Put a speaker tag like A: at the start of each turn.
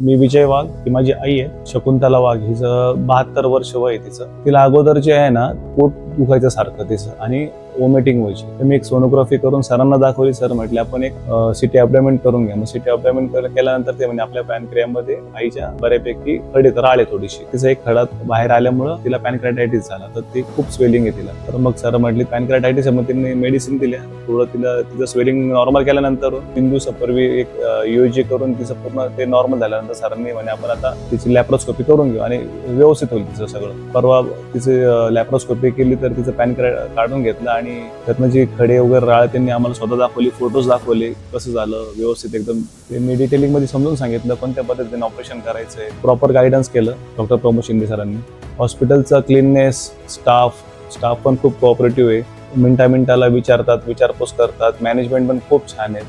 A: मी विजय वाघ, ही माझी आई आहे शकुंतला वाघ. हिचं 72 वर्ष वय आहे तिचं. तिला अगोदर जे आहे ना पोट दुखायचं सारखं तिचं आणि वॉमिटिंग व्हायची. तर मी एक सोनोग्राफी करून सरांना दाखवली. सर म्हटले आपण एक सिटी अबडॉमेन करून घ्या. मग सिटी अबडॉमेन केल्यानंतर ते म्हणजे आपल्या पॅनक्रियामध्ये आईच्या बऱ्यापैकी खडे राळे थोडीशी. तिचा एक खडा बाहेर आल्यामुळं तिला पॅनक्रियाटायटिस झाला. तर ती खूप स्वेलिंग आहे तिला. तर मग सर म्हटले पॅनक्रियाटायटिस आहे. मग त्यांनी मेडिसिन दिल्या. थोडं तिचं स्वेलिंग नॉर्मल केल्यानंतर 3 दिवसापूर्वी एक यूजी करून तिचं पूर्ण ते नॉर्मल झाल्यानंतर सरांनी म्हणे आपण आता तिची लॅप्रोस्कोपी करून घेऊ आणि व्यवस्थित होईल तिचं सगळं. परवा तिची लॅप्रोस्कोपी केली तर तिचं पॅनक्रिया काढून घेतलं आणि त्यातनं जी खडे वगैरे राळ त्यांनी आम्हाला स्वतः दाखवली, फोटोज दाखवले कसं झालं व्यवस्थित एकदम. त्यांनी डिटेलिंग मध्ये समजून सांगितलं कोणत्या पद्धतीने ऑपरेशन करायचंय. प्रॉपर गायडन्स केलं डॉक्टर प्रमोद शिंदे सरांनी. हॉस्पिटलचा क्लीननेस, स्टाफ पण खूप कोऑपरेटिव्ह आहे. मिनिटाला विचारतात, विचारपूस करतात. मॅनेजमेंट पण खूप छान आहे.